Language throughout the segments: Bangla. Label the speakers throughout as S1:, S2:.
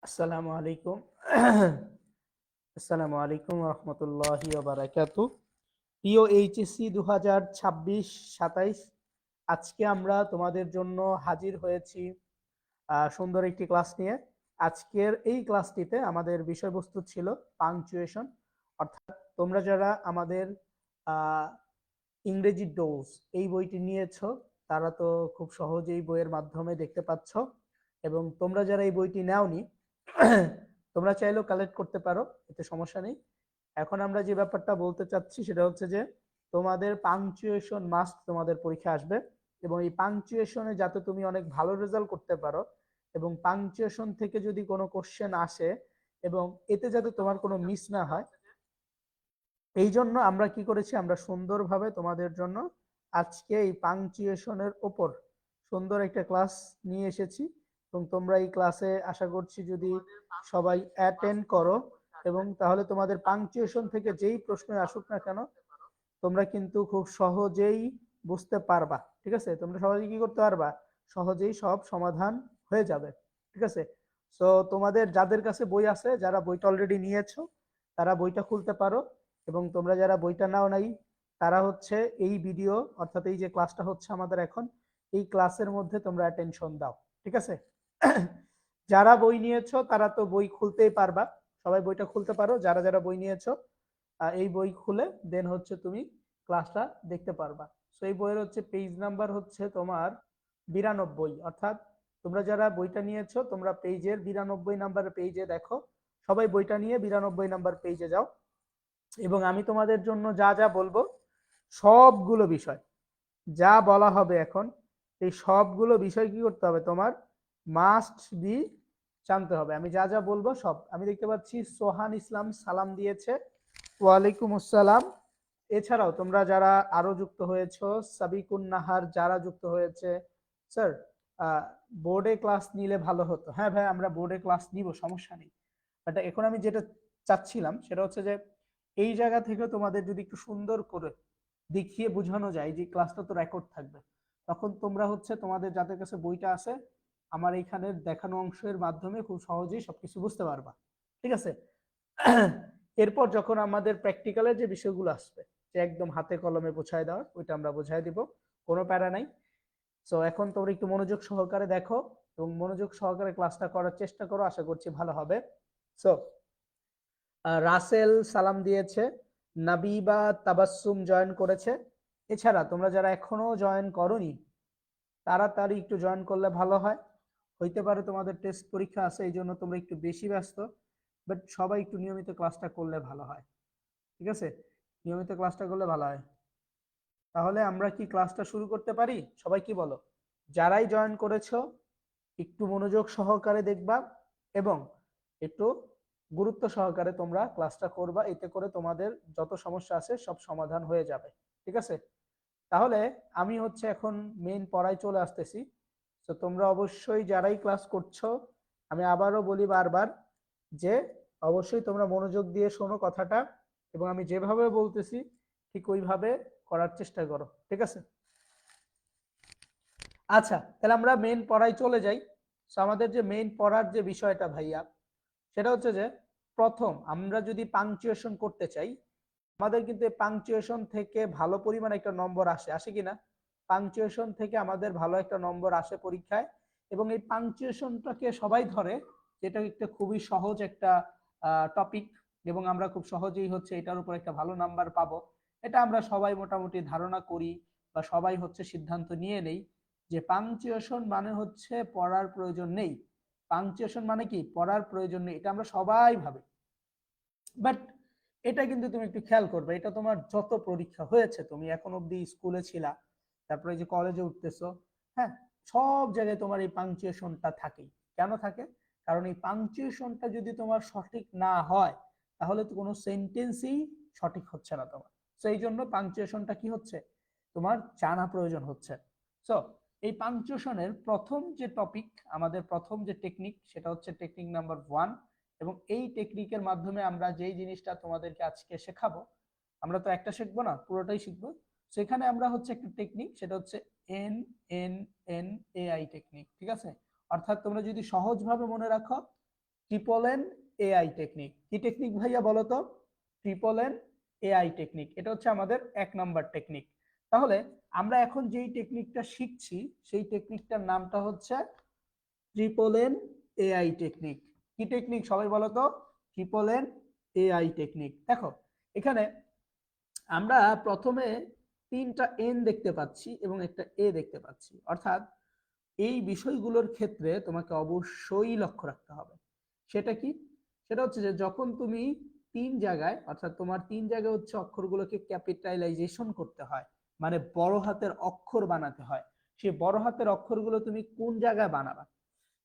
S1: আসসালামু আলাইকুম। আসসালামু আলাইকুম রহমতুল্লাহি বারাকাতু। প্রিয় এইচএসসি 2026-27, আজকে আমরা তোমাদের জন্য হাজির হয়েছি সুন্দর একটি ক্লাস নিয়ে। আজকের এই ক্লাসটিতে আমাদের বিষয়বস্তু ছিল পাংচুয়েশন, অর্থাৎ তোমরা যারা আমাদের আহ, ইংরেজি ডোজ এই বইটি নিয়েছো তারা তো খুব সহজেই বইয়ের মাধ্যমে দেখতে পাচ্ছ, এবং তোমরা যারা এই বইটি নাওনি তোমরা চাইলেও কালেক্ট করতে পারো, এতে সমস্যা নেই। এখন আমরা যে ব্যাপারটা বলতে চাচ্ছি সেটা হচ্ছে যে তোমাদের পাংচুয়েশন মাস্ট তোমাদের পরীক্ষা আসবে, এবং এই পাংচুয়েশনে যাতে তুমি অনেক ভালো রেজাল্ট করতে পারো এবং পাংচুয়েশন থেকে যদি কোনো কোশ্চেন আসে এবং এতে যাতে তোমার কোনো মিস না হয়, এই জন্য আমরা কি করেছি, আমরা সুন্দরভাবে তোমাদের জন্য আজকে এই পাংচুয়েশনের ওপর সুন্দর একটা ক্লাস নিয়ে এসেছি। এবং তোমরা এই ক্লাসে আশা করছি যদি সবাই অ্যাটেন্ড করো, এবং তাহলে তোমাদের পাংচুয়েশন থেকে যেই প্রশ্ন আসুক না কেন তোমরা কিন্তু খুব সহজেই বুঝতে পারবা। ঠিক আছে, তোমরা সহজেই কি করতে পারবা, সহজেই সব সমাধান হয়ে যাবে। ঠিক আছে, তো তোমাদের যাদের কাছে বই আছে, যারা বইটা অলরেডি নিয়েছো তারা বইটা খুলতে পারো, এবং তোমরা যারা বইটা নাও নাই তারা হচ্ছে এই ভিডিও অর্থাৎ এই যে ক্লাসটা হচ্ছে আমাদের এখন, এই ক্লাসের মধ্যে তোমরা অ্যাটেনশন দাও। ঠিক আছে, যারা বই নিয়েছো তারা তো বই খুলতেই পারবা, সবাই বইটা খুলতে পারো। যারা যারা বই নিয়েছো এই বই খুলে দেন হচ্ছে তুমি ক্লাসটা দেখতে পারবা। সো এই বইয়ের হচ্ছে পেজ নাম্বার হচ্ছে তোমার 92, অর্থাৎ তোমরা যারা বইটা নিয়েছো তোমরা পেজের 92 নাম্বার পেজে দেখো, সবাই বইটা নিয়ে 92 নাম্বার পেজে যাও। এবং আমি তোমাদের জন্য যা যা বলবো সবগুলো বিষয় যা বলা হবে এখন, এই সবগুলো বিষয় কি করতে হবে, তোমার মাস্ট বি জানতে হবে। আমি যা যা বলবো সব, আমি দেখতে পাচ্ছি সোহান ইসলাম সালাম দিয়েছে, ওয়ালাইকুম আসসালাম। এছাড়াও তোমরা যারা আরো যুক্ত হয়েছো, সাবিকুন নাহার যারা যুক্ত হয়েছে, স্যার বোর্ডে ক্লাস নিলে ভালো হতো। হ্যাঁ ভাই, আমরা বোর্ডে ক্লাস নিব, সমস্যা নেই। বাট এখন আমি যেটা চাচ্ছিলাম সেটা হচ্ছে যে এই জায়গা থেকে তোমাদের যদি একটু সুন্দর করে দেখিয়ে বোঝানো যায় যে ক্লাসটা তো রেকর্ড থাকবে, তখন তোমরা হচ্ছে তোমাদের যাদের কাছে বইটা আছে আমার এইখানে দেখানো অংশের মাধ্যমে খুব সহজেই সবকিছু বুঝতে পারবা। ঠিক আছে, এরপর যখন আমাদের প্র্যাকটিক্যালের যে বিষয়গুলো আসবে, যে একদম হাতে কলমে বোঝায় দেওয়ার, ওইটা আমরা বোঝাই দিব, কোনো প্যারা নাই। সো এখন তোমরা একটু মনোযোগ সহকারে দেখো এবং মনোযোগ সহকারে ক্লাসটা করার চেষ্টা করো, আশা করছি ভালো হবে। সো রাসেল সালাম দিয়েছে, নাবিবা তাবাসসুম জয়েন করেছে। এছাড়া তোমরা যারা এখনো জয়েন করোনি তাড়াতাড়ি একটু জয়েন করলে ভালো হয়। হইতে পারে তোমাদের টেস্ট পরীক্ষা আছে এই জন্য তোমরা একটু বেশি ব্যস্ত, বাট সবাই একটু নিয়মিত ক্লাসটা করলে ভালো হয়। ঠিক আছে, নিয়মিত ক্লাসটা করলে ভালো হয়। তাহলে আমরা কি ক্লাসটা শুরু করতে পারি? সবাই কি বলো? যারাই জয়েন করেছো একটু মনোযোগ সহকারে দেখবা এবং একটু গুরুত্ব সহকারে তোমরা ক্লাসটা করবা, এতে করে তোমাদের যত সমস্যা আছে সব সমাধান হয়ে যাবে। ঠিক আছে, তাহলে আমি হচ্ছে এখন মেইন পড়ায় চলে আসতেছি। তো তোমরা অবশ্যই যারাই ক্লাস করছো, আমি আবারও বলি বারবার যে অবশ্যই তোমরা মনোযোগ দিয়ে শোনো কথাটা, এবং আমি যেভাবে বলতেছি ঠিক ওইভাবে করার চেষ্টা করো। ঠিক আছে, আচ্ছা তাহলে আমরা মেইন পড়ায় চলে যাই। তো আমাদের যে মেইন পড়ার যে বিষয়টা ভাইয়া, সেটা হচ্ছে যে প্রথম আমরা যদি পাংচুয়েশন করতে চাই, আমাদের কিন্তু পাংচুয়েশন থেকে ভালো পরিমাণ একটা নম্বর আসে, আসে কিনা? পাংচুয়েশন থেকে আমাদের ভালো একটা নম্বর আসে পরীক্ষায়, এবং এই পাংচুয়েশনটাকে সবাই ধরে যেটা একটা খুবই সহজ একটা টপিক, এবং আমরা খুব সহজেই হচ্ছে এটার উপর একটা ভালো নাম্বার পাবো। এটা আমরা সবাই মোটামুটি ধারণা করি বা সবাই হচ্ছে সিদ্ধান্ত নিয়ে নেই যে পাংচুয়েশন মানে হচ্ছে পড়ার প্রয়োজন নেই। পাংচুয়েশন মানে কি, পড়ার প্রয়োজন নেই, এটা আমরা সবাই ভাবি। বাট এটা কিন্তু তুমি একটু খেয়াল করবে, এটা তোমার যত পরীক্ষা হয়েছে, তুমি এখন অব্দি স্কুলে ছিলা, তারপরে যে কলেজে উঠতেছো, হ্যাঁ, সব জায়গায় তোমার এই পাংচুয়েশনটা থাকেই। কেন থাকে? কারণ এই পাংচুয়েশনটা যদি তোমার সঠিক না হয় তাহলে তো কোনো সেন্টেন্সই সঠিক হচ্ছে না তোমার। তো এই জন্য পাংচুয়েশনটা কি হচ্ছে, তোমার জানা প্রয়োজন হচ্ছে। সো এই পাংচুয়েশনের প্রথম যে টপিক, আমাদের প্রথম যে টেকনিক, সেটা হচ্ছে টেকনিক নাম্বার 1। এবং এই টেকনিকের মাধ্যমে আমরা যেই জিনিসটা তোমাদেরকে আজকে শেখাবো, আমরা তো একটা শিখবো না, পুরোটাই শিখবো। সেখানে আমরা হচ্ছে একটা টেকনিক, সেটা হচ্ছে N N N AI technique. ঠিক আছে, অর্থাৎ তোমরা যদি সহজভাবে মনে রাখো, ট্রিপল এন এআই টেকনিক। কি টেকনিক ভাইয়া বলো তো? ট্রিপল এন এআই টেকনিক, এটা হচ্ছে আমাদের 1 নাম্বার টেকনিক। তাহলে আমরা এখন যেই টেকনিকটা শিখছি সেই টেকনিকটার নামটা হচ্ছে ট্রিপল এন এআই টেকনিক। কি টেকনিক সবাই বলো তো? Triple N AI technique. দেখো এখানে আমরা প্রথমে 3টা এন দেখতে পাচ্ছি এবং একটা এ দেখতে পাচ্ছি, অর্থাৎ এই বিষয়গুলোর ক্ষেত্রে তোমাকে অবশ্যই লক্ষ্য রাখতে হবে। সেটা কি? সেটা হচ্ছে যে যখন তুমি 3 জায়গায়, অর্থাৎ তোমার 3 জায়গায় হচ্ছে অক্ষরগুলোকে ক্যাপিটালাইজেশন করতে হয়, মানে বড় হাতের অক্ষর বানাতে হয়, সেই বড় হাতের অক্ষরগুলো তুমি কোন জায়গায় বানাবা?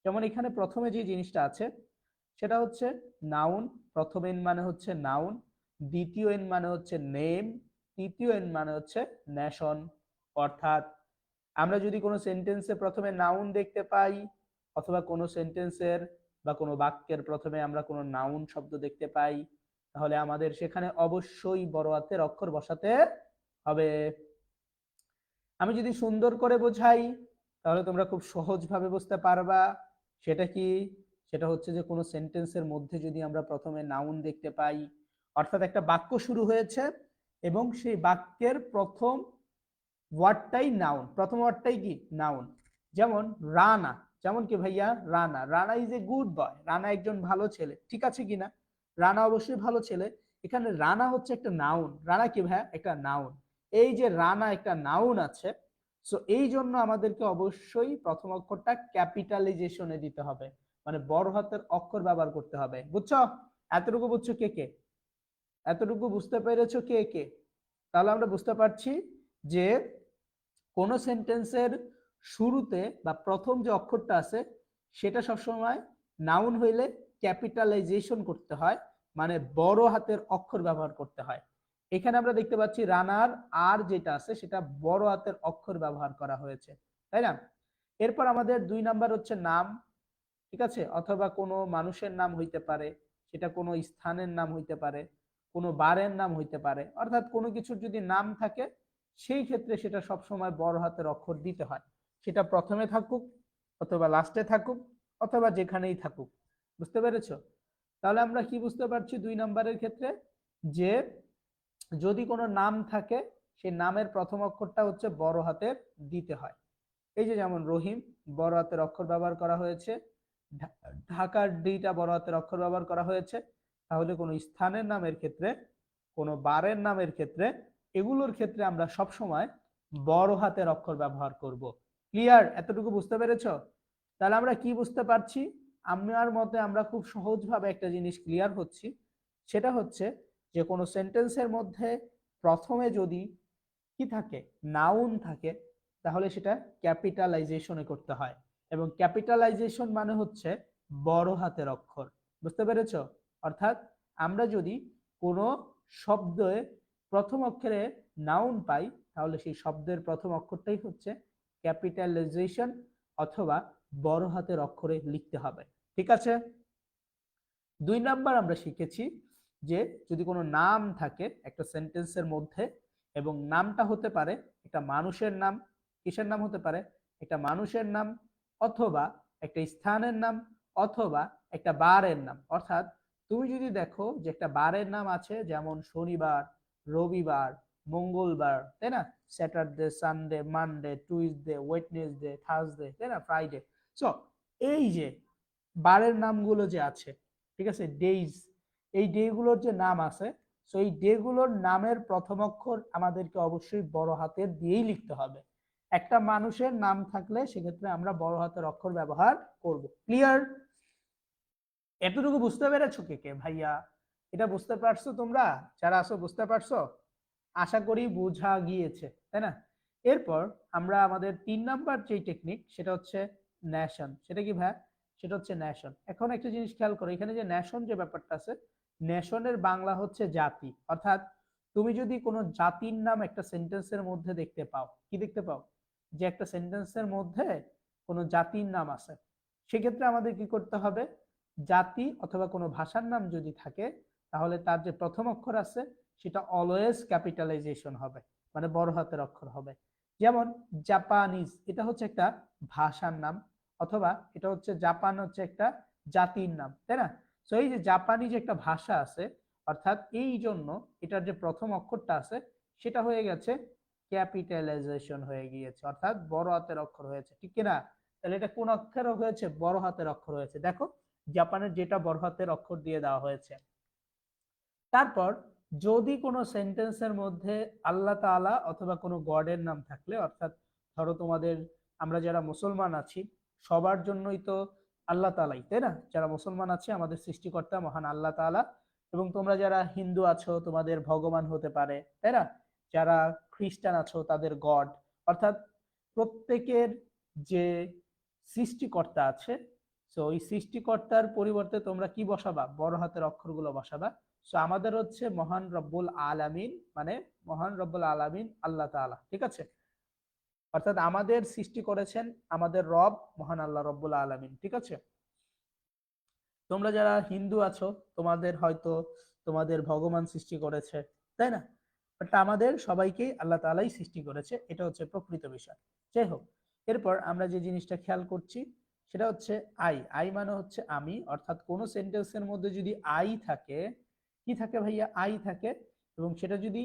S1: যেমন এখানে প্রথমে যে জিনিসটা আছে সেটা হচ্ছে নাউন। প্রথম এন মানে হচ্ছে নাউন, দ্বিতীয় এন মানে হচ্ছে নেম, তৃতীয় এন মানে হচ্ছে নেশন। অর্থাৎ আমরা যদি কোনো সেন্টেন্সে প্রথমে নাউন দেখতে পাই, অথবা কোনো সেন্টেন্সের বা কোনো বাক্যের প্রথমে আমরা কোনো নাউন শব্দ দেখতে পাই, তাহলে আমাদের সেখানে অবশ্যই বড় হাতের অক্ষর বসাতে হবে। আমি যদি সুন্দর করে বোঝাই তাহলে তোমরা খুব সহজভাবে বুঝতে পারবা। সেটা কি? সেটা হচ্ছে যে কোনো সেন্টেন্সের মধ্যে যদি আমরা প্রথমে নাউন দেখতে পাই, অর্থাৎ একটা বাক্য শুরু হয়েছে এবং সেই বাক্যের প্রথম ওয়ার্ডটাই নাউন, প্রথম ওয়ার্ডটাই কি? নাউন। যেমন রানা, যেমন কি ভাইয়া? Rana, Rana is a good boy, Rana একজন ভালো ছেলে, ঠিক আছে কিনা? রানা অবশ্যই ভালো ছেলে। এখানে রানা হচ্ছে একটা নাউন। রানা কি ভাইয়া? একটা নাউন। এই যে রানা একটা নাউন আছে, সো এই জন্য আমাদেরকে অবশ্যই প্রথম অক্ষরটা ক্যাপিটালাইজেশনে দিতে হবে, মানে বড় হাতের অক্ষর ব্যবহার করতে হবে। বুঝছো? এতটুকু বুঝছো কে কে? এতটুকু বুঝতে পেরেছো কে কে? তাহলে আমরা বুঝতে পারছি যে কোন সেন্টেন্সের শুরুতে বা প্রথম যে অক্ষরটা আছে সেটা সবসময় নাউন হইলে ক্যাপিটালাইজেশন করতে হয়, মানে বড় হাতের অক্ষর ব্যবহার করতে হয়। এখানে আমরা দেখতে পাচ্ছি রানার আর যেটা আছে সেটা বড় হাতের অক্ষর ব্যবহার করা হয়েছে, তাই না? এরপর আমাদের 2 নাম্বার হচ্ছে নাম, ঠিক আছে? অথবা কোনো মানুষের নাম হইতে পারে, সেটা কোনো স্থানের নাম হইতে পারে, কোনো বারের নাম হইতে পারে, অর্থাৎ কোনো কিছুর যদি নাম থাকে সেই ক্ষেত্রে সেটা সবসময় বড় হাতের অক্ষর দিতে হয়, সেটা প্রথমে থাকুক অথবা লাস্টে থাকুক অথবা যেখানেই থাকুক। বুঝতে পেরেছো? তাহলে আমরা কি বুঝতে পারছি 2 নাম্বারের ক্ষেত্রে? যে যদি কোনো নাম থাকে সেই নামের প্রথম অক্ষরটা হচ্ছে বড় হাতের দিতে হয়। এই যে যেমন রহিম, বড় হাতের অক্ষর ব্যবহার করা হয়েছে। ঢাকার ডিটা বড় হাতের অক্ষর ব্যবহার করা হয়েছে। তাহলে কোনো স্থানের নামের ক্ষেত্রে, কোনো বারের নামের ক্ষেত্রে, এগুলোর ক্ষেত্রে আমরা সব সময় বড় হাতের অক্ষর ব্যবহার করব। ক্লিয়ার? এতটুকু বুঝতে পেরেছো? তাহলে আমরা কি বুঝতে পারছি? আমার মতে আমরা খুব সহজভাবে একটা জিনিস ক্লিয়ার হচ্ছি, সেটা হচ্ছে যে কোনো সেন্টেন্সের মধ্যে প্রথমে যদি কি থাকে? নাউন থাকে, তাহলে সেটা ক্যাপিটালাইজেশনে করতে হয়, এবং ক্যাপিটালাইজেশন মানে হচ্ছে বড় হাতের অক্ষর। বুঝতে পেরেছো? অর্থাৎ আমরা যদি কোনো শব্দে প্রথম অক্ষরে নাউন পাই তাহলে সেই শব্দের প্রথম অক্ষরটাই হচ্ছে ক্যাপিটালাইজেশন অথবা বড় হাতের অক্ষরে লিখতে হবে। ঠিক আছে? 2 নাম্বার আমরা শিখেছি যে যদি কোনো নাম থাকে একটা সেন্টেন্সের মধ্যে, এবং নামটা হতে পারে একটা মানুষের নাম। কিসের নাম হতে পারে? একটা মানুষের নাম, অথবা একটা স্থানের নাম, অথবা একটা বারের নাম। অর্থাৎ তুমি যদি দেখো যে একটা বারের নাম আছে, যেমন শনিবার, রবিবার, মঙ্গলবার, তাই না? Saturday, Sunday, Monday, Tuesday, Wednesday, Thursday, তাই না? ফ্রাইডে। সো এই যে বারের নামগুলো যে আছে, ঠিক আছে, ডেইজ, এই ডে গুলোর যে নাম আছে, সো এই ডে গুলোর নামের প্রথম অক্ষর আমাদেরকে অবশ্যই বড় হাতের দিয়েই লিখতে হবে। একটা মানুষের নাম থাকলে সেক্ষেত্রে আমরা বড় হাতের অক্ষর ব্যবহার করব। ক্লিয়ার? এতটুকু বুঝতে পেরেছো কে কে ভাইয়া? এটা বুঝতে পারছো তোমরা যারা আছো? বুঝতে পারছো? আশা করি বোঝা গিয়েছে, তাই না? এরপর আমরা আমাদের 3 নাম্বার যে টেকনিক সেটা হচ্ছে ন্যাশন। সেটা কি ভাই? সেটা হচ্ছে ন্যাশন। এখন একটা জিনিস খেয়াল করো, এখানে যে ন্যাশন যে ব্যাপারটা আছে, ন্যাশনের বাংলা হচ্ছে জাতি। অর্থাৎ তুমি যদি কোনো জাতির নাম একটা সেন্টেন্সের মধ্যে দেখতে পাও, কি দেখতে পাও? যে একটা সেন্টেন্সের মধ্যে কোনো জাতির নাম আছে, সেক্ষেত্রে আমাদের কি করতে হবে? জাতি অথবা কোনো ভাষার নাম যদি থাকে তাহলে তার যে প্রথম অক্ষর আছে সেটা অলওয়েজ ক্যাপিটালাইজেশন হবে, মানে বড় হাতের অক্ষর হবে। যেমন জাপানিজ, এটা হচ্ছে একটা ভাষার নাম, অথবা এটা হচ্ছে জাপান হচ্ছে একটা জাতির নাম, তাই না? তো এই যে জাপানি যে একটা ভাষা আছে, অর্থাৎ এই জন্য এটার যে প্রথম অক্ষরটা আছে সেটা হয়ে গেছে ক্যাপিটালাইজেশন হয়ে গিয়েছে, অর্থাৎ বড় হাতের অক্ষর হয়েছে, ঠিক কিনা? তাহলে এটা কোন অক্ষর হয়েছে? বড় হাতের অক্ষর হয়েছে। দেখো জাপানের যেটা বড় হাতের অক্ষর দিয়ে দেওয়া হয়েছে। তারপর যদি কোনো সেন্টেন্সের মধ্যে আল্লাহ তাআলা অথবা কোনো গডের নাম থাকলে, অর্থাৎ ধরো তোমাদের, আমরা যারা মুসলমান আছি সবার জন্যই তো আল্লাহ তাআলাই, তাই না? যারা মুসলমান আছে আমাদের সৃষ্টিকর্তা মহান আল্লাহ তাআলা, এবং তোমরা যারা হিন্দু আছো তোমাদের ভগবান হতে পারে, তাই না? যারা খ্রিস্টান আছো তাদের গড, অর্থাৎ প্রত্যেকের যে সৃষ্টিকর্তা আছে, তো ওই সৃষ্টিকর্তার পরিবর্তে তোমরা কি বসাবা? বড় হাতের অক্ষরগুলো বসাবা। সো আমাদের হচ্ছে মহান রব্বুল আলামিন, মানে মহান রব্বুল আলামিন আল্লাহ তাআলা, ঠিক আছে? অর্থাৎ আমাদের সৃষ্টি করেছেন আমাদের রব মহান আল্লাহ রব্বুল আলামিন, ঠিক আছে? তোমরা যারা হিন্দু আছো তোমাদের হয়তো তোমাদের ভগবান সৃষ্টি করেছে, তাই না? বাট আমাদের সবাইকেই আল্লাহ তাআলাই সৃষ্টি করেছে, এটা হচ্ছে প্রকৃত বিষয়। যাই হোক, এরপর আমরা যে জিনিসটা খেয়াল করছি সেটা হচ্ছে আই। আই মানে হচ্ছে আমি, অর্থাৎ কোনো সেন্টেন্সের মধ্যে যদি আই থাকে, কি থাকে ভাইয়া? আই থাকে, এবং সেটা যদি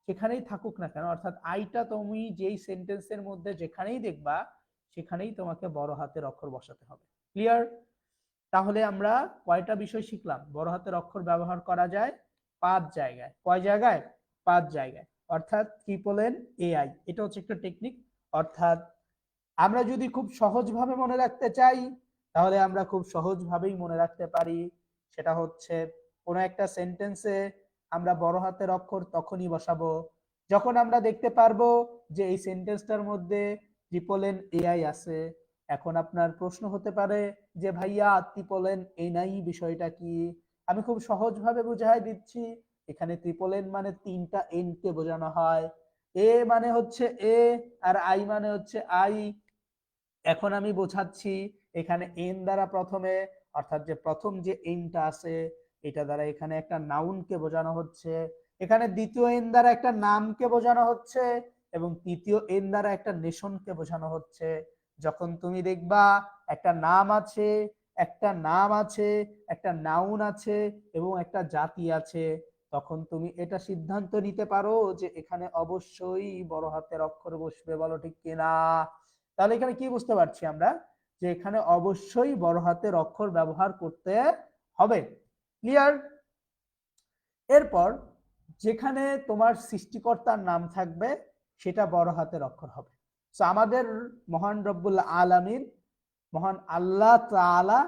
S1: যেখানেই থাকুক না কেন, অর্থাৎ আইটা তুমি যেই সেন্টেন্সের মধ্যে যেখানেই দেখবা সেখানেই তোমাকে বড় হাতের অক্ষর বসাতে হবে। ক্লিয়ার? তাহলে আমরা কয়টা বিষয় শিখলাম? বড় হাতের অক্ষর ব্যবহার করা যায় 5 জায়গায়। কয় জায়গায়? 5 জায়গায়। অর্থাৎ ট্রিপল এন এআই, এটা হচ্ছে একটা টেকনিক। অর্থাৎ আমরা যদি খুব সহজভাবে মনে রাখতে চাই তাহলে আমরা খুব সহজভাবেই মনে রাখতে পারি। সেটা হচ্ছে কোনো একটা সেন্টেন্সে আমরা বড় হাতের অক্ষর তখনই বসাবো যখন আমরা দেখতে পারবো যে এই সেন্টেন্সটার মধ্যে ট্রিপল এন এআই আছে। এখন আপনার প্রশ্ন হতে পারে যে ভাইয়া ট্রিপল এন এআই বিষয়টা কি? আমি খুব সহজভাবে বুঝাই দিচ্ছি। এখানে ট্রিপল এন মানে 3টা এন কে বোঝানো হয়। এ মানে হচ্ছে এ, আর আই মানে হচ্ছে আই। এখন আমি বোঝাচ্ছি এখানে এন দ্বারা প্রথমে, অর্থাৎ যে প্রথম যে এনটা আছে এটা দ্বারা এখানে একটা নাউনকে বোঝানো হচ্ছে, এখানে দ্বিতীয় এন দ্বারা একটা নামকে বোঝানো হচ্ছে, এবং তৃতীয় এন দ্বারা একটা নেশনকে বোঝানো হচ্ছে। যখন তুমি দেখবা একটা নাম আছে, একটা নাম আছে, একটা নাউন আছে এবং একটা জাতি আছে, তখন তুমি এটা সিদ্ধান্ত নিতে পারো যে এখানে অবশ্যই বড় হাতের অক্ষর বসবে। বলো ঠিক কিনা? তাহলে এখানে কি বুঝতে পারছি আমরা? যে এখানে অবশ্যই বড় হাতের অক্ষর ব্যবহার করতে হবে। ক্লিয়ার? এরপর যেখানে তোমার সৃষ্টিকর্তার নাম থাকবে সেটা বড় হাতের অক্ষর হবে। সো আমাদের মহান রব্বুল আলামিন, মহান আল্লাহ তাআলা,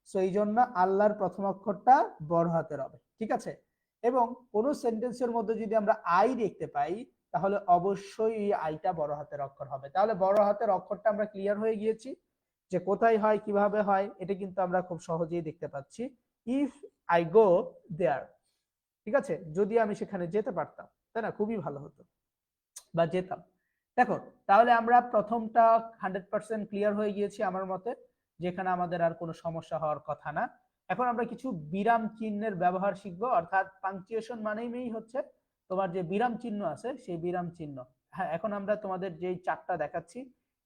S1: সো এই জন্য আল্লাহর প্রথম অক্ষরটা বড় হাতের হবে, ঠিক আছে? এবং কোন সেন্টেন্সের মধ্যে যদি আমরা আই দেখতে পাই তাহলে অবশ্যই এই আইটা বড় হাতের অক্ষর হবে। তাহলে বড় হাতের অক্ষরটা আমরা ক্লিয়ার হয়ে গিয়েছি যে কোথায় হয়, কিভাবে হয়, এটা কিন্তু আমরা খুব সহজেই দেখতে পাচ্ছি। ইফ আই গো দেয়ার, ঠিক আছে? যদি আমি সেখানে যেতে পারতাম, তাই না? খুবই ভালো হতো, বা যেতাম। দেখো, তাহলে আমরা প্রথমটা 100% ক্লিয়ার হয়ে গিয়েছি আমার মতে, যেখানে আমাদের আর কোনো সমস্যা হওয়ার কথা না। এখন আমরা কিছু বিরাম চিহ্নের ব্যবহার শিখবো, অর্থাৎ পাংচুয়েশন মানেই হচ্ছে তোমার যে বিরাম চিহ্ন আছে সেই বিরাম চিহ্ন। হ্যাঁ, এখন আমরা তোমাদের যে চার্টটা দেখাচ্ছি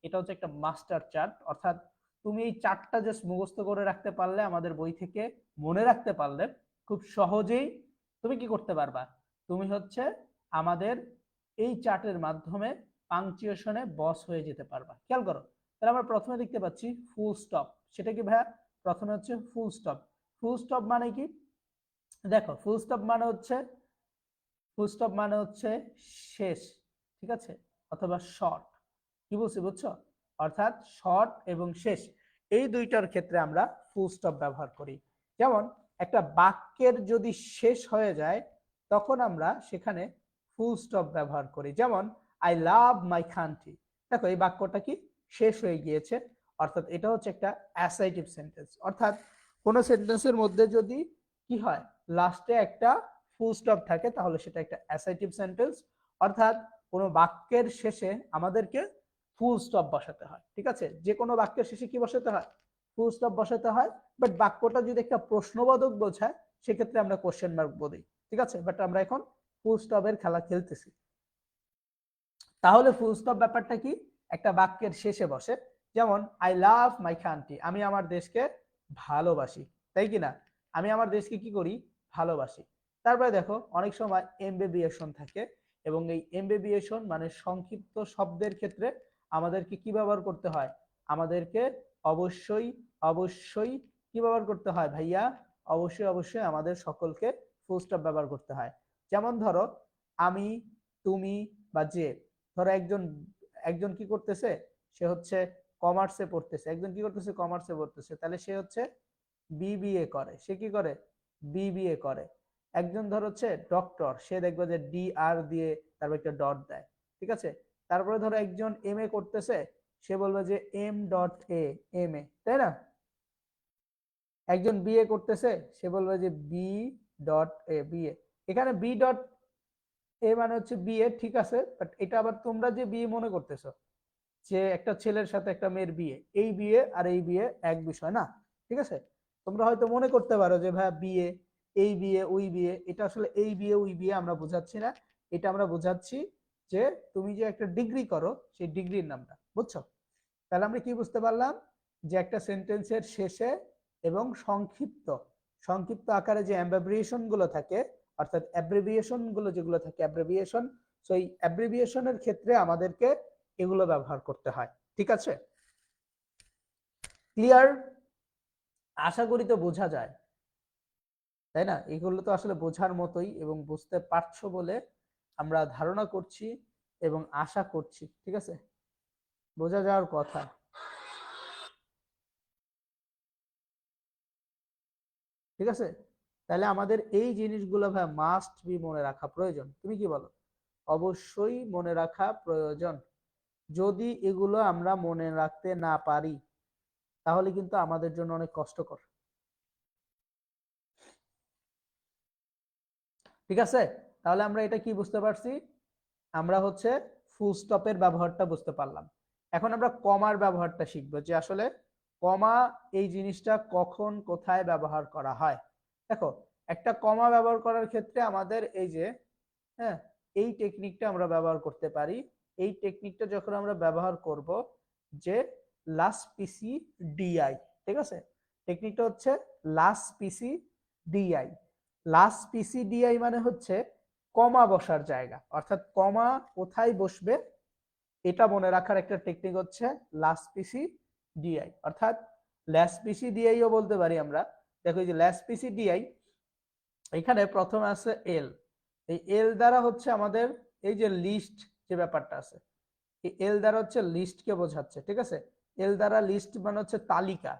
S1: এটা হচ্ছে একটা মাস্টার চার্ট, অর্থাৎ তুমি এই চার্টটা জাস্ট মুখস্থ করে রাখতে পারলে, আমাদের বই থেকে মনে রাখতে পারলে খুব সহজেই তুমি কি করতে পারবা? তুমি হচ্ছে আমাদের এই চার্টের মাধ্যমে পাংচুয়েশনে বস হয়ে যেতে পারবা। খেয়াল করো, তাহলে আমরা প্রথমে দেখতে পাচ্ছি ফুল স্টপ। সেটা কি ভাইয়া? প্রথমে হচ্ছে ফুল স্টপ। ফুল স্টপ মানে কি? দেখো, ফুল স্টপ মানে হচ্ছে শেষ, ঠিক আছে? অথবা শর্ট। কি বলছি বুঝছো? অর্থাৎ শর্ট এবং শেষ এই দুইটার ক্ষেত্রে আমরা ফুল স্টপ ব্যবহার করি। যেমন একটা বাক্যের যদি শেষ হয়ে যায় তখন আমরা সেখানে ফুল স্টপ ব্যবহার করি। যেমন আই লাভ মাই কান্ট্রি। দেখো এই বাক্যটা কি? শেষ হয়ে গিয়েছে, অর্থাৎ এটা হচ্ছে একটা অ্যাসাইটিভ সেন্টেন্স। অর্থাৎ কোনো সেন্টেন্সের মধ্যে যদি কি হয়, লাস্টে একটা ফুল স্টপ থাকে তাহলে সেটা একটা অ্যাসাইটিভ সেন্টেন্স। অর্থাৎ কোনো বাক্যের শেষে আমাদেরকে ফুল স্টপ বসাতে হয়, ঠিক আছে? যে কোনো বাক্যের শেষে কি বসাতে হয়? ফুল স্টপ বসাতে হয়। বাট বাক্যটা যদি একটা প্রশ্নবোধক বোঝায় সেক্ষেত্রে আমরা কোশ্চেন মার্ক বলি, ঠিক আছে? বাট আমরা এখন ফুল স্টপের খেলা খেলতেছি। তাহলে ফুল স্টপ ব্যাপারটা কি? একটা বাক্যের শেষে বসে। যেমন আই লাভ মাই কান্ট্রি, আমি আমার দেশকে ভালোবাসি, তাই কি না? আমি আমার দেশকে কি করি? ভালোবাসি। তারপরে দেখো অনেক সময় এমবিবিএশন থাকে, এবং এই এমবিবিএশন মানে সংক্ষিপ্ত শব্দের ক্ষেত্রে আমাদেরকে কি ব্যবহার করতে হয়? আমাদেরকে অবশ্যই অবশ্যই কি ব্যবহার করতে হয় ভাইয়া? অবশ্যই অবশ্যই আমাদের সকলকে ফুল স্টপ ব্যবহার করতে হয়। যেমন ধরো আমি, তুমি বা যে, ধরো একজন একজন কি করতেছে? সে হচ্ছে কমার্সে পড়তেছে। একজন কি করতেছে? কমার্সে পড়তেছে। তাহলে সে হচ্ছে বিবিএ করে। সে কি করে? বিবিএ করে। একজন ধর হচ্ছে ডক্টর, সে দেখবে যে ডি আর দিয়ে তারপর একটা ডট দেয়, ঠিক আছে? তারপরে ধরো একজন এম এ করতেছে, সে বলবে যে M dot A, M A, তাই না? একজন বিএ করতেছে, সে বলবে যে বি ডট এ, বিএ। এখানে বি ডট এ মানে হচ্ছে বিএ, ঠিক আছে, বাট এটা আবার তোমরা যে বিয়ে মনে করতেছো যে একটা ছেলের সাথে একটা মেয়ের বিয়ে, এই বিয়ে আর এই বিয়ে এক বিষয় না, ঠিক আছে? তোমরা হয়তো মনে করতে পারো যে ভাই বিয়ে, এই বিয়ে ওই বিয়ে, এটা আসলে এই বিয়ে ওই বিয়ে আমরা বোঝাচ্ছি না। এটা আমরা বোঝাচ্ছি যে তুমি যে একটা ডিগ্রি করো, সেই ডিগ্রির নামটা, বুঝছো? তাহলে আমরা কি বুঝতে পারলাম? যে একটা সেন্টেন্সের শেষে এবং সংক্ষিপ্ত সংক্ষিপ্ত আকারে যে অ্যাব্রিভিয়েশন গুলো থাকে, অর্থাৎ অ্যাব্রিভিয়েশন গুলো যেগুলো থাকে, অ্যাব্রিভিয়েশন, সো এই অ্যাব্রিভিয়েশনের ক্ষেত্রে আমাদেরকে এগুলো ব্যবহার করতে হয়, ঠিক আছে? ক্লিয়ার? আশা করি তো বোঝা যায়, তাই না? এগুলো তো আসলে বোঝার মতোই, এবং বুঝতে পারছো বলে আমরা ধারণা করছি এবং আশা করছি, ঠিক আছে? বোঝা যাওয়ার কথা। ঠিক আছে, তাহলে আমাদের এই জিনিসগুলো ভাই মাস্ট বি মনে রাখা প্রয়োজন। তুমি কি বলো? অবশ্যই মনে রাখা প্রয়োজন। যদি এগুলো আমরা মনে রাখতে না পারি, তাহলে কিন্তু আমাদের জন্য অনেক কষ্টকর। ঠিক আছে, তাহলে আমরা এটা কি বুঝতে পারছি? আমরা হচ্ছে ফুল স্টপের ব্যবহারটা বুঝতে পারলাম। এখন আমরা কমার ব্যবহারটা শিখবো, যে আসলে কমা এই জিনিসটা কখন কোথায় ব্যবহার করা হয়। দেখো, একটা কমা ব্যবহার করার ক্ষেত্রে আমাদের এই যে, হ্যাঁ, এই টেকনিকটা আমরা ব্যবহার করতে পারি। এই টেকনিকটা যখন আমরা ব্যবহার করব, যে লাস্ট পিসি ডিআই, ঠিক আছে? টেকনিকটা হচ্ছে লাস্ট পিসি ডিআই। লাস্ট পিসি ডিআই মানে হচ্ছে কমা বসার জায়গা, অর্থাৎ কমা কোথায় বসবে এটা মনে রাখার একটা টেকনিক হচ্ছে লাস্ট পিসি ডিআই, অর্থাৎ লাস্ট পিসি ডিআইও বলতে পারি আমরা। দেখো এই যে লাস্ট পিসি ডিআই, এখানে প্রথমে আছে এল। এই এল দ্বারা হচ্ছে আমাদের এই যে লিস্ট, যে ব্যাপারটা আছে, এই এল দ্বারা হচ্ছে লিস্টকে বোঝাচ্ছে, ঠিক আছে? এল দ্বারা লিস্ট মানে হচ্ছে তালিকা।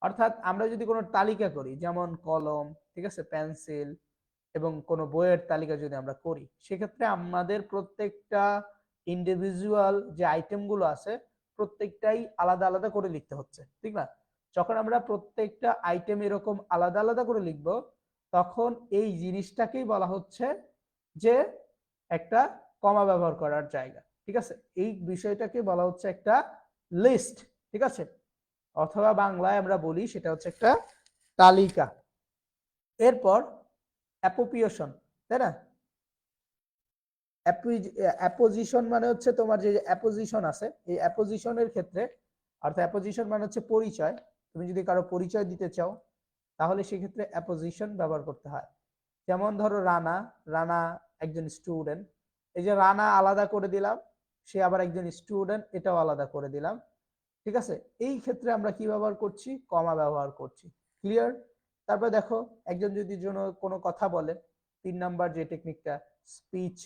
S1: অর্থাৎ আমরা যদি কোনো তালিকা করি, যেমন কলম, ঠিক আছে, পেন্সিল, এবং কোনো বইয়ের তালিকা যদি আমরা করি, সেক্ষেত্রে আমাদের প্রত্যেকটা ইন্ডিভিজুয়াল যে আইটেমগুলো আছে, প্রত্যেকটাই আলাদা আলাদা করে লিখতে হচ্ছে, ঠিক না? যখন আমরা প্রত্যেকটা আইটেম এরকম আলাদা আলাদা করে লিখব, তখন এই জিনিসটাকেই বলা হচ্ছে যে একটা কমা ব্যবহার করার জায়গা, ঠিক আছে? এই বিষয়টাকে বলা হচ্ছে একটা লিস্ট, ঠিক আছে? অথবা বাংলায় আমরা বলি সেটা হচ্ছে একটা তালিকা। এরপর অ্যাপ্রোপ্রিয়েশন, তাই না? অ্যাপোজিশন মানে হচ্ছে তোমার যে অ্যাপোজিশন আছে, এই অ্যাপোজিশনের ক্ষেত্রে, অর্থাৎ অ্যাপোজিশন মানে হচ্ছে পরিচয়। তুমি যদি কারো পরিচয় দিতে চাও, তাহলে সেক্ষেত্রে অ্যাপোজিশন ব্যবহার করতে হয়। যেমন ধরো রানা, রানা একজন স্টুডেন্ট, এই যে রানা আলাদা করে দিলাম, সে আবার একজন স্টুডেন্ট, এটাও আলাদা করে দিলাম, ঠিক আছে? এই ক্ষেত্রে আমরা কি ব্যবহার করছি? কমা ব্যবহার করছি। ক্লিয়ার? তারপর দেখো, একজন যদি কোনো কথা বলে, 3 নাম্বার যে টেকনিকটা, স্পিচ।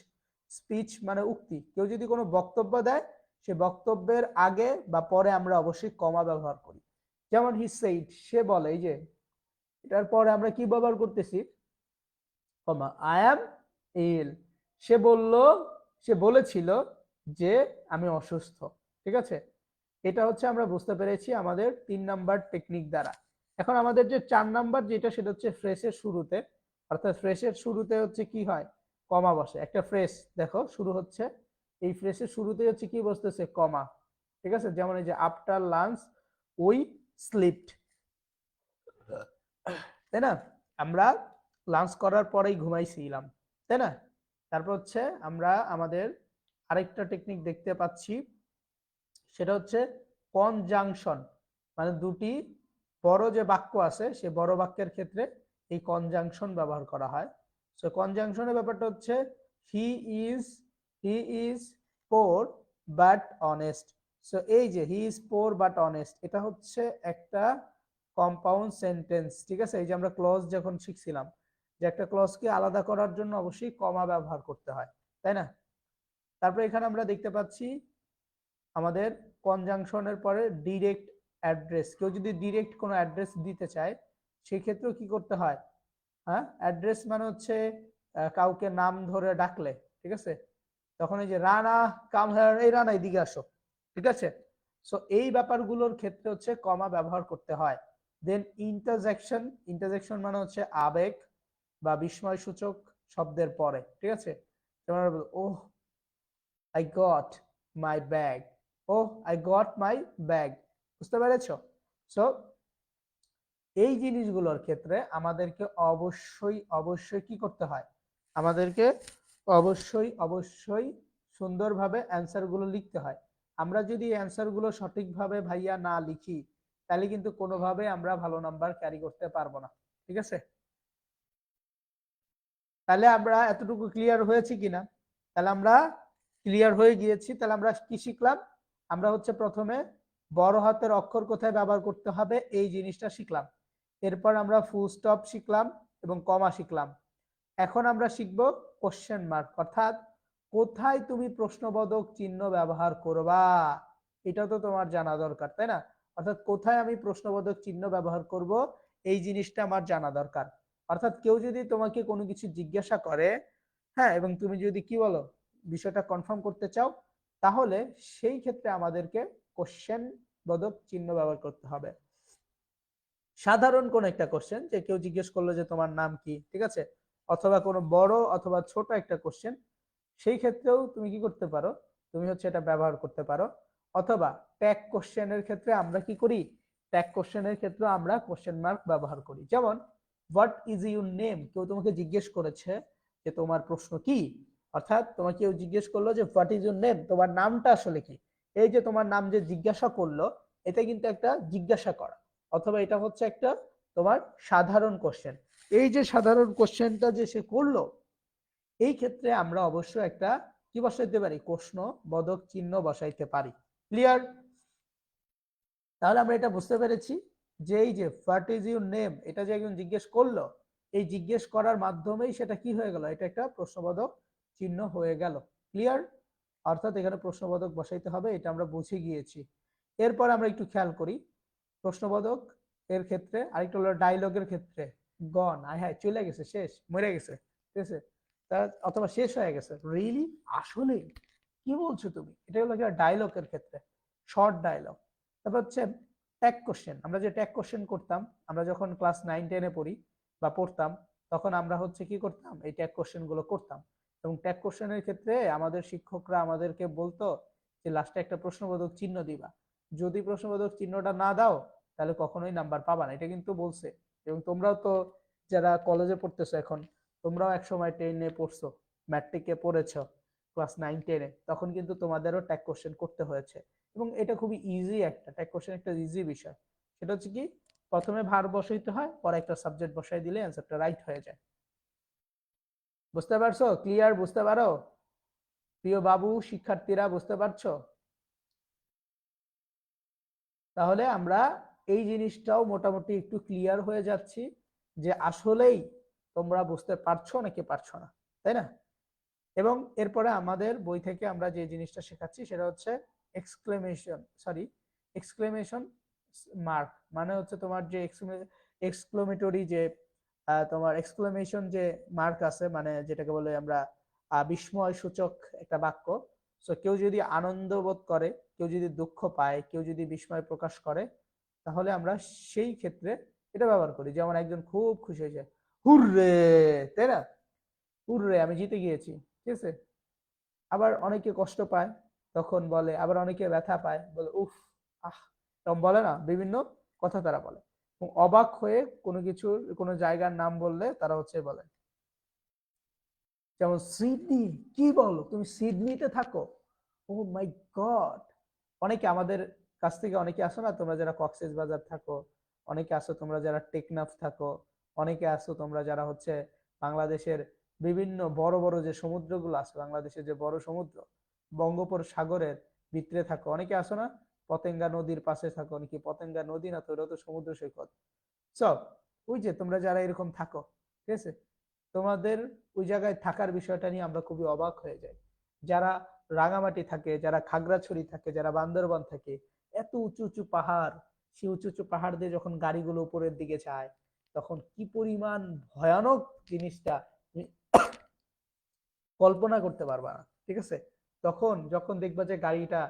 S1: স্পিচ মানে উক্তি। কেউ যদি কোনো বক্তব্য দেয়, সে বক্তব্যের আগে বা পরে আমরা অবশ্যই কমা ব্যবহার করি। যেমন হি সেইড, সে বলে, এই যে এটার পরে আমরা কি ব্যবহার করতেছি? কমা। আই অ্যাম ইল, সে বলল, সে বলেছিল যে আমি অসুস্থ, ঠিক আছে? এটা হচ্ছে আমরা বুঝতে পেরেছি আমাদের 3 নাম্বার টেকনিক দ্বারা। এখন আমাদের যে 4 নাম্বার যেটা, সেটা হচ্ছে ফ্রেশের শুরুতে, অর্থাৎ ফ্রেশের শুরুতে হচ্ছে কি হয়? কমা বসে। একটা ফ্রেশ দেখো শুরু হচ্ছে, এই ফ্রেশের শুরুতে হচ্ছে কি বসতেছে? কমা, ঠিক আছে? যেমন এই যে আফটার লাঞ্চ উই স্লিপড, তাই না? আমরা লাঞ্চ করার পরেই ঘুমাইছিলাম, তাই না? তারপর হচ্ছে আমরা আমাদের আরেকটা টেকনিক দেখতে পাচ্ছি, সেটা হচ্ছে কনজাংশন, মানে দুটি বড় যে বাক্য আছে সে বড় বাক্যের ক্ষেত্রে এই কনজাংশন ব্যবহার করা হয়। সো কনজাংশনের ব্যাপারটা হচ্ছে he is he is poor but honest. So এই যে he is poor but honest, এটা হচ্ছে একটা কম্পাউন্ড সেন্টেন্স, ঠিক আছে। এই যে আমরা ক্লজ যখন শিখছিলাম যে একটা ক্লজকে আলাদা করার জন্য অবশ্যই কমা ব্যবহার করতে হয়, তাই না? তারপরে এখানে আমরা দেখতে পাচ্ছি আমাদের কনজাংশনের পরে ডিরেক্ট অ্যাড্রেস। কেউ যদি ডিরেক্ট কোনো অ্যাড্রেস দিতে চায় সেক্ষেত্রেও কি করতে হয়? হ্যাঁ, অ্যাড্রেস মানে হচ্ছে কাউকে নাম ধরে ডাকলে, ঠিক আছে, তখন এই যে রানা কাম হেয়ার, এই রানা এদিকে আসো, ঠিক আছে। সো এই ব্যাপারগুলোর ক্ষেত্রে হচ্ছে কমা ব্যবহার করতে হয়। দেন ইন্টারজেকশন, ইন্টারজেকশন মানে হচ্ছে আবেগ বা বিস্ময় সূচক শব্দের পরে, ঠিক আছে। যেমন oh I got my bag, oh I got my bag, বুঝতে পেরেছ? সো এই জিনিসগুলোর ক্ষেত্রে আমাদেরকে অবশ্যই অবশ্যই কি করতে হয়? আমাদেরকে অবশ্যই অবশ্যই সুন্দরভাবে অ্যান্সারগুলো লিখতে হয়। আমরা যদি অ্যান্সারগুলো সঠিকভাবে ভাইয়া না লিখি তাহলে কিন্তু কোনোভাবে আমরা ভালো নাম্বার ক্যারি করতে পারবো না, ঠিক আছে। তাহলে আমরা এতটুকু ক্লিয়ার হয়েছি কিনা? তাহলে আমরা ক্লিয়ার হয়ে গিয়েছি। তাহলে আমরা কি শিখলাম? আমরা হচ্ছে প্রথমে বড় হাতের অক্ষর কোথায় ব্যবহার করতে হবে এই জিনিসটা শিখলাম। এরপর আমরা ফুল স্টপ শিখলাম এবং কমা শিখলাম। এখন আমরা শিখব কোশ্চেন মার্ক, অর্থাৎ কোথায় তুমি প্রশ্নবোধক চিহ্ন ব্যবহার করবা, এটা তো তোমার জানা দরকার, তাই না? অর্থাৎ কোথায় আমি প্রশ্নবোধক চিহ্ন ব্যবহার করব এই জিনিসটা আমার জানা দরকার। অর্থাৎ কেউ যদি তোমাকে কোনো কিছু জিজ্ঞাসা করে, হ্যাঁ, এবং তুমি যদি কি বলো বিষয়টা কনফার্ম করতে চাও, তাহলে সেই ক্ষেত্রে আমাদেরকে কোশ্চেন বোধক চিহ্ন ব্যবহার করতে হবে। সাধারণ কোন একটা কোশ্চেন, যে কেউ জিজ্ঞেস করলো যে তোমার নাম কি, ঠিক আছে, অথবা কোনো বড় অথবা ছোট একটা কোশ্চেন, সেই ক্ষেত্রেও তুমি কি করতে পারো, তুমি হচ্ছে এটা ব্যবহার করতে পারো। অথবা ট্যাগ কোশ্চেনের ক্ষেত্রে আমরা কি করি? ট্যাগ কোশ্চেনের ক্ষেত্রে আমরা কোশ্চেন মার্ক ব্যবহার করি। যেমন হোয়াট ইজ ইউর নেম, কেউ তোমাকে জিজ্ঞেস করেছে যে তোমার প্রশ্ন কি, অর্থাৎ তোমাকে কেউ জিজ্ঞেস করলো যে হোয়াট ইজ ইউর নেম, তোমার নামটা আসলে কি। এই যে তোমার নাম যে জিজ্ঞাসা করলো, এটা কিন্তু একটা জিজ্ঞাসা করা, অথবা এটা হচ্ছে একটা তোমার সাধারণ কোশ্চেন। এই যে সাধারণ কোশ্চেনটা যে সে করলো, এই ক্ষেত্রে আমরা অবশ্যই একটা কি বসাইতে পারি? প্রশ্ন বোধক চিহ্ন বসাইতে পারি। ক্লিয়ার? তাহলে আমরা এটা বুঝতে পেরেছি যে এই যে হোয়াট ইজ ইউর নেম, এটা যে একজন জিজ্ঞেস করলো, এই জিজ্ঞেস করার মাধ্যমেই সেটা কি হয়ে গেল? এটা একটা প্রশ্নবোধক চিহ্ন হয়ে গেল। ক্লিয়ার? অর্থাৎ এখানে প্রশ্নবোধক বসাইতে হবে, এটা আমরা বুঝে গিয়েছি। এরপর আমরা একটু খেয়াল করি প্রশ্নবোধক এর ক্ষেত্রে, আরেকটা হলো ডায়লগের ক্ষেত্রে। গন, আয় হায়, চলে গেছে, শেষ, মরে গেছে, ঠিক আছে, অথবা শেষ হয়ে গেছে, রিয়েলি, আসলে কি বলছো তুমি, এটা হলো ডায়লগের ক্ষেত্রে, শর্ট ডায়লগ। তারপর হচ্ছে ট্যাগ কোশ্চেন। আমরা যে ট্যাগ কোশ্চেন করতাম, আমরা যখন ক্লাস 9-10-এ পড়ি বা পড়তাম, তখন আমরা হচ্ছে কি করতাম? এই ট্যাগ কোশ্চেন গুলো করতাম। এবং ট্যাগ কোশ্চেনের ক্ষেত্রে আমাদের শিক্ষকরা আমাদেরকে বলতো যে লাস্টে একটা প্রশ্নবোধক চিহ্ন দিবা, যদি প্রশ্নবোধক চিহ্নটা না দাও তাহলে কখনোই নাম্বার পাবা না, এটা কিন্তু বলছে। এবং তোমরাও তো যারা কলেজে পড়তেছো এখন, তোমরাও একসময় 10-এ পড়ছো, ম্যাট্রিকে পড়েছো, ক্লাস 9-10-এ, তখন কিন্তু তোমাদেরও ট্যাগ কোশ্চেন করতে হয়েছে। এবং এটা খুবই ইজি, একটা ট্যাগ কোশ্চেন একটা ইজি বিষয়। সেটা হচ্ছে কি, প্রথমে ভার বসাইতে হয়, পরে একটা সাবজেক্ট বসাই দিলে অ্যান্সারটা রাইট হয়ে যায়। বুঝতে পারছো? ক্লিয়ার? বুঝতে পারো প্রিয় বাবু, শিক্ষার্থীরা বুঝতে পারছো? তাহলে আমরা এই জিনিসটাও মোটামুটি একটু ক্লিয়ার হয়ে যাচ্ছি যে আসলেই তোমরা বুঝতে পারছো নাকি পারছো না, তাই না? এবং এরপরে আমাদের বই থেকে আমরা যে জিনিসটা শেখাচ্ছি সেটা হচ্ছে এক্সক্লেমেশন মার্ক, মানে হচ্ছে তোমার যে এক্সক্লেমেটরি যে তোমার এক্সক্লেমেশন যে মার্ক আছে, মানে যেটাকে বলে আমরা বিস্ময় সূচক একটা বাক্য। সো কেউ যদি আনন্দ বোধ করে, কেউ যদি দুঃখ পায়, কেউ যদি বিস্ময় প্রকাশ করে, তাহলে আমরা সেই ক্ষেত্রে এটা ব্যবহার করি। যেমন একজন খুব খুশি হয়েছে, হুররে, তাই না, হুররে আমি জিতে গিয়েছি, ঠিক আছে। আবার অনেকে কষ্ট পায়, তখন বলে, আবার অনেকে ব্যথা পায়, বলে উফ, আহ, তখন বলে না, বিভিন্ন কথা তারা বলে। এবং অবাক হয়ে কোনো কিছুর কোনো জায়গার নাম বললে তারা হচ্ছে বলে, যেমন সিডনি, কি বলো তুমি সিডনিতে থাকো, ও মাই গড। অনেকে আমাদের কাছ থেকে অনেকে আসো না, তোমরা যারা কক্সবাজার থাকো অনেকে আছো তোমরা যারা টেকনাফ থাকো, অনেকে আছো তোমরা যারা হচ্ছে বাংলাদেশের বিভিন্ন বড় বড় যে সমুদ্রগুলো আছে, বাংলাদেশের যে বড় সমুদ্র বঙ্গোপসাগরের ভিতরে থাকো, অনেকে আছো না পতেঙ্গা নদীর পাশে থাকো, অনেকে পতেঙ্গা নদী না তো ওটা তো সমুদ্র সৈকত। সব ওই যে তোমরা যারা এরকম থাকো, ঠিক আছে, তোমাদের ওই জায়গায় থাকার বিষয়টা নিয়ে আমরা খুবই অবাক হয়ে যাই। যারা রাঙামাটি থাকে, যারা খাগড়াছড়ি থাকে, যারা বান্দরবান থাকে, এত উঁচু উঁচু পাহাড়, সেই উঁচু উঁচু পাহাড় দিয়ে যখন গাড়িগুলো উপরের দিকে যায়, তখন কি পরিমাণ ভয়ানক জিনিসটা তুমি কল্পনা করতে পারবা না, ঠিক আছে। তখন যখন দেখবা যে গাড়িটা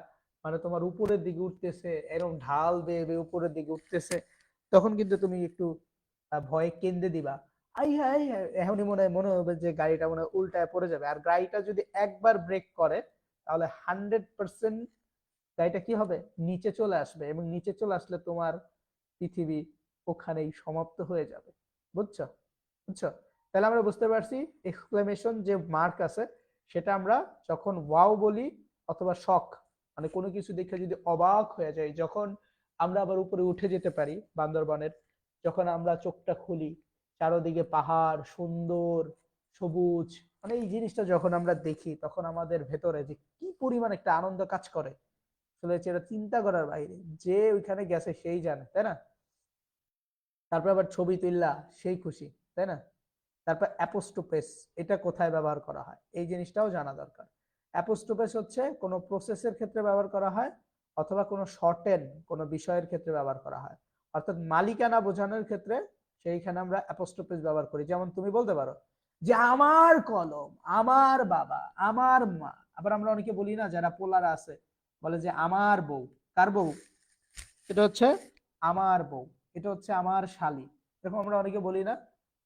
S1: মানে তোমার উপরের দিকে উঠতেছে, এরকম ঢাল বেয়ে বেয়ে উপরের দিকে উঠতেছে, তখন কিন্তু তুমি একটু ভয়ে কেঁদে দিবা। আই হাই হাই, এখনই মনে হবে যে গাড়িটা মনে হয় উল্টায় পড়ে যাবে। আর গাড়িটা যদি একবার ব্রেক করে, তাহলে 100% গাড়িটা কি হবে, নিচে চলে আসবে, এবং নিচে চলে আসলে তোমার পৃথিবী ওখানেই সমাপ্ত হয়ে যাবে। বুঝছো? বুঝছো? তাহলে আমরা বুঝতে পারছি এক্সক্লেমেশন যে মার্ক আছে, সেটা আমরা যখন ওয়াও বলি অথবা শক, মানে কোনো কিছু দেখে যদি অবাক হয়ে যায়, যখন আমরা আবার উপরে উঠে যেতে পারি বান্দরবানের, যখন আমরা চোখটা খুলি, চারোদিকে পাহাড় সুন্দর সবুজ, মানে এই জিনিসটা যখন আমরা দেখি, তখন আমাদের ভেতরে যে কি পরিমাণ একটা আনন্দ কাজ করে, আসলে সেটা চিন্তা করার বাইরে। যে ওইখানে গেছে সেই জানে, তাই না? তারপর আবার ছবি তুললা, সেই খুশি, তাই না? তারপর অ্যাপোস্ট্রোপেস, এটা কোথায় ব্যবহার করা হয় এই জিনিসটাও জানা দরকার। অ্যাপোস্ট্রোপেস হচ্ছে কোনো প্রসেসের ক্ষেত্রে ব্যবহার করা হয়, অথবা কোনো শর্টেন কোনো বিষয়ের ক্ষেত্রে ব্যবহার করা হয়। অর্থাৎ মালিকানা বোঝানোর ক্ষেত্রে সেইখানে আমরা অ্যাপোস্ট্রোপেস ব্যবহার করি। যেমন তুমি বলতে পারো যে আমার কলম, আমার বাবা, আমার মা। আবার আমরা অনেকে বলি না, যারা পোলারা আছে, বলে যে আমার বউ। কার বউ? এটা হচ্ছে আমার বউ, এটা হচ্ছে আমার শালী, এরকম আমরা অনেকে বলি না?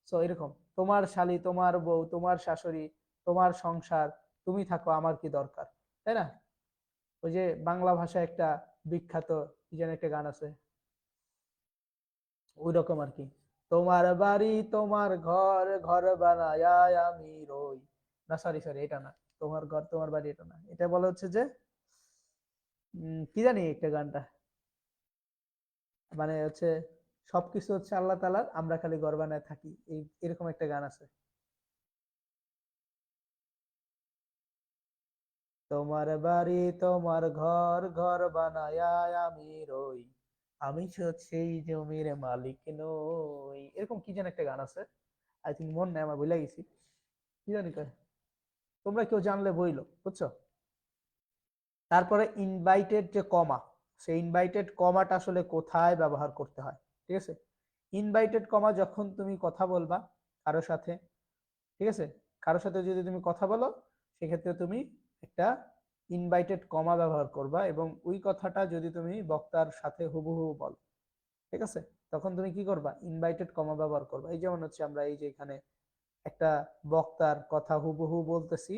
S1: সো এরকম তোমার শালী, তোমার বউ, তোমার শাশুড়ি, তোমার সংসার, তুমি থাকো, আমার কি দরকার, তাই না? ওই যে বাংলা ভাষায় একটা বিখ্যাত কি যেন একটা গান আছে, ওই রকম আর কি। তোমার বাড়ি তোমার ঘর, ঘর বানায় আমি রই। না, সরি সরি, এটা না। তোমার ঘর তোমার বাড়ি, এটা না। এটা বলা হচ্ছে যে কি জানি একটা গানটা, মানে হচ্ছে সবকিছু হচ্ছে আল্লাহ তাআলার, আমরা খালি ঘর বানায় থাকি, এই এরকম একটা গান আছে। তোমার বাড়ি তোমার ঘর, ঘর বানায় আমি রই, আমি সেই জমির মালিক নই, এরকম কি যেন একটা গান আছে। আই থিঙ্ক মন নেই আমার, ভুলে গেছি। কি জানি কয়, তোমরা কেউ জানলে বইলো, বুঝছো? তারপরে ইনভাইটেড যে কমা, সেই ইনভাইটেড কমাটা আসলে কোথায় ব্যবহার করতে হয়, ঠিক আছে। ইনভাইটেড কমা যখন তুমি কথা বলবা কারো সাথে, ঠিক আছে, কারোর সাথে যদি তুমি কথা বলো, সেক্ষেত্রে তুমি একটা ইনভাইটেড কমা ব্যবহার করবা, এবং ওই কথাটা যদি তুমি বক্তার সাথে হুবহু বল, ঠিক আছে, তখন তুমি কি করবা, ইনভাইটেড কমা ব্যবহার করবা। এই যেমন হচ্ছে আমরা এই যে এখানে একটা বক্তার কথা হুবহু বলতেছি,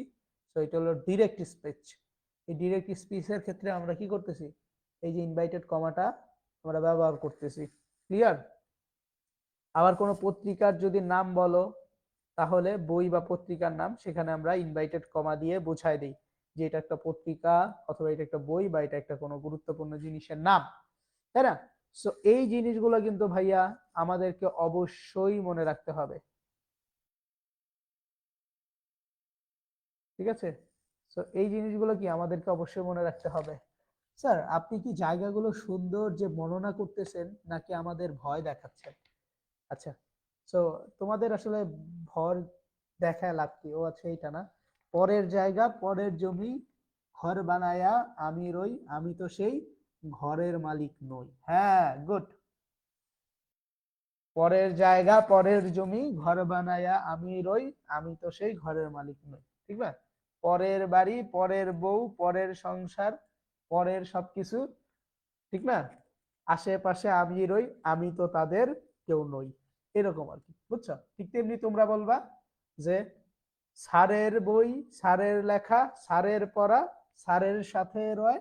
S1: তো এটা হলো ডিরেক্ট স্পিচ। এই ডিরেক্ট স্পিচের ক্ষেত্রে আমরা কি করতেছি, এই যে ইনভাইটেড কমাটা আমরা ব্যবহার করতেছি। ক্লিয়ার? আবার কোনো পত্রিকার যদি নাম বলো, তাহলে বই বা পত্রিকার নাম, সেখানে আমরা ইনভাইটেড কমা দিয়ে বোঝাই দিই যে এটা একটা পত্রিকা, অথবা এটা একটা বই, বা এটা একটা কোনো গুরুত্বপূর্ণ জিনিসের নাম, তাই না? সো এই জিনিসগুলো কিন্তু ভাইয়া আমাদেরকে অবশ্যই মনে রাখতে হবে, ঠিক আছে। সো এই জিনিসগুলো কি আমাদেরকে অবশ্যই মনে রাখতে হবে। স্যার, আপনি কি জায়গাগুলো সুন্দর যে বর্ণনা করতেছেন, নাকি আমাদের ভয় দেখাচ্ছেন? আচ্ছা, সো তোমাদের আসলে ভর দেখায় লাভ কি? ও আচ্ছা, এইটা না। পরের জায়গা পরের জমি, ঘর বানায়া আমি রই, আমি তো সেই ঘরের মালিক নই। হ্যাঁ, গুড। পরের জায়গা পরের জমি, ঘর বানায়া আমি রই, আমি তো সেই ঘরের মালিক নই, ঠিক না? পরের বাড়ি, পরের বউ, পরের সংসার, পরের সবকিছু, ঠিক না? আশেপাশে আমি রই, আমি তো তাদের কেউ নই, এরকম আর কি, বুঝছো? ঠিক তেমনি তোমরা বলবা যে স্যারের বই, স্যারের লেখা, স্যারের পড়া, স্যারের সাথে রয়,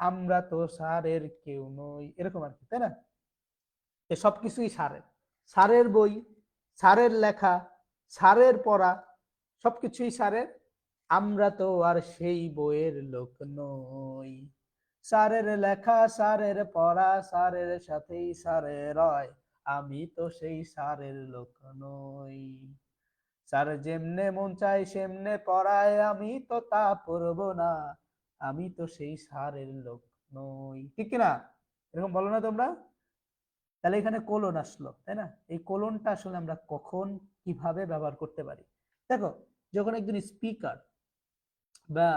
S1: আমরা তো স্যারের কেউ নই, এরকম আর কি, তাই না? এ সবকিছুই স্যারের, স্যারের বই, স্যারের লেখা, স্যারের পড়া, সবকিছুই স্যারের, আমরা তো আর সেই বইয়ের লোক নই। স্যারের লেখা স্যারের পড়া স্যারের সাথেই স্যারের রয়, আমি তো সেই স্যারের লোক নই। স্যার যেমনে মন চায় সেমনে পড়ায়, আমি তো তা পড়বো না, আমি তো সেই স্যারের লোক নই। ঠিক কিনা? এরকম বলো না তোমরা? তাহলে এখানে কোলন আসলো, তাই না? এই কোলনটা আসলে আমরা কখন কিভাবে ব্যবহার করতে পারি? দেখো, যখন একজন স্পিকার বা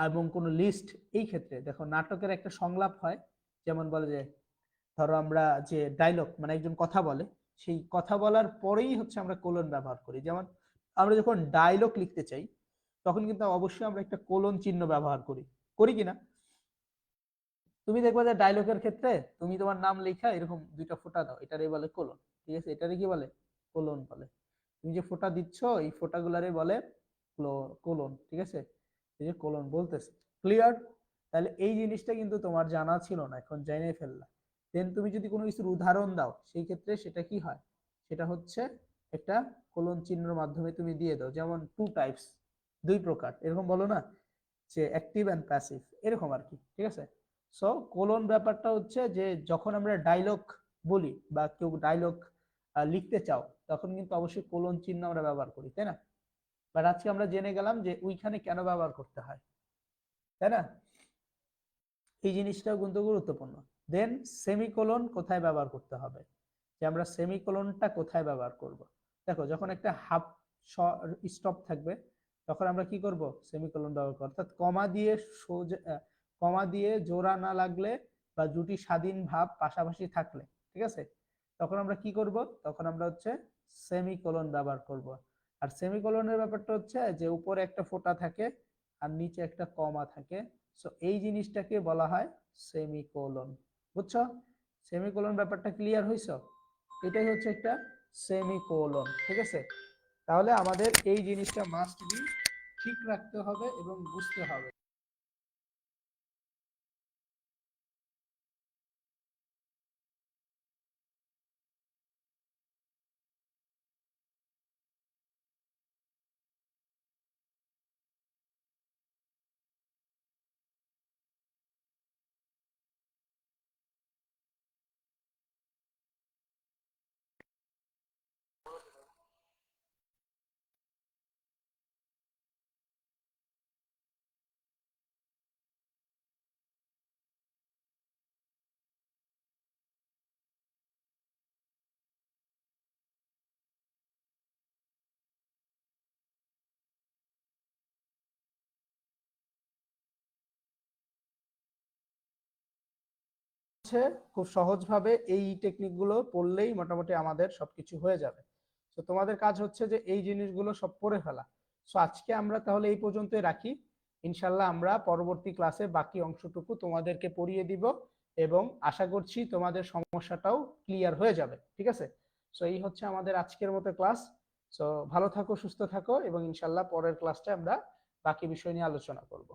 S1: এবং কোনো লিস্ট, এই ক্ষেত্রে দেখো নাটকের একটা সংলাপ হয়, যেমন বলে যে, ধরো আমরা যে ডায়লগ মানে একজন কথা বলে, সেই কথা বলার পরেই হচ্ছে আমরা কোলন ব্যবহার করি। যেমন আমরা যখন ডায়লগ লিখতে চাই তখন কিন্তু অবশ্যই আমরা একটা কোলন চিহ্ন ব্যবহার করি, করি কিনা? তুমি দেখবে যে ডায়লগের ক্ষেত্রে তুমি তোমার নাম লেখা এরকম দুইটা ফোঁটা দাও, এটারই বলে কোলন। ঠিক আছে, এটারে কি বলে? কোলন বলে। তুমি যে ফোঁটা দিচ্ছ এই ফোঁটাগুলারে বলে কোলন। ঠিক আছে, এই যে কোলন বলতেছে। ক্লিয়ার? তাহলে এই জিনিসটা কিন্তু তোমার জানা ছিল না, এখন জেনে ফেললা। দেন তুমি যদি কোনো কিছুর উদাহরণ দাও সেই ক্ষেত্রে সেটা কি হয়? সেটা হচ্ছে একটা কোলন চিহ্নের মাধ্যমে তুমি দিয়ে দাও। যেমন টু টাইপস, দুই প্রকার, এরকম বলো না, যে অ্যাক্টিভ অ্যান্ড প্যাসিভ, এরকম আর কি। ঠিক আছে, সো কোলন ব্যাপারটা হচ্ছে যে যখন আমরা ডায়লগ বলি বা কেউ ডায়লগ লিখতে চাও তখন কিন্তু অবশ্যই কোলন চিহ্ন আমরা ব্যবহার করি, তাই না? বাট আজকে আমরা জেনে গেলাম যে ওইখানে কেন ব্যবহার করতে হয়, তাই না? এই জিনিসটাও কিন্তু গুরুত্বপূর্ণ। দেন সেমিকোলন কোথায় ব্যবহার করতে হবে, যে আমরা সেমিকোলনটা কোথায় ব্যবহার করব? দেখো, যখন একটা হাফ স্টপ থাকবে তখন আমরা কি করব? সেমিকোলন ব্যবহার করব। অর্থাৎ কমা দিয়ে সোজা, কমা দিয়ে জোড়া না লাগলে বা দুটি স্বাধীন ভাব পাশাপাশি থাকলে, ঠিক আছে, তখন আমরা কি করব? তখন আমরা হচ্ছে সেমিকোলন ব্যবহার করব। আর সেমিকোলনের ব্যাপারটা হচ্ছে যে উপরে একটা ফোঁটা থাকে আর নিচে একটা কমা থাকে, সো এই জিনিসটাকে বলা হয় সেমিকোলন। বুঝছো? সেমিকোলন ব্যাপারটা ক্লিয়ার হইছো? এটাই হচ্ছে একটা সেমিকোলন। ঠিক আছে, তাহলে আমাদের এই জিনিসটা মাস্ট বি ঠিক রাখতে হবে এবং বুঝতে হবে। হচ্ছে খুব সহজভাবে এই টেকনিকগুলো পড়লেই মোটামুটি আমাদের সবকিছু হয়ে যাবে। তো তোমাদের কাজ হচ্ছে যে এই জিনিসগুলো সব পড়ে ফেলা। সো আজকে আমরা তাহলে এই পর্যন্তই রাখি। ইনশাল্লাহ আমরা পরবর্তী ক্লাসে বাকি অংশটুকু তোমাদেরকে পড়িয়ে দিব এবং আশা করছি তোমাদের সমস্যাটাও ক্লিয়ার হয়ে যাবে। ঠিক আছে, সো এই হচ্ছে আমাদের আজকের মতো ক্লাস। সো ভালো থাকো, সুস্থ থাকো এবং ইনশাল্লাহ পরের ক্লাসটা আমরা বাকি বিষয় নিয়ে আলোচনা করব।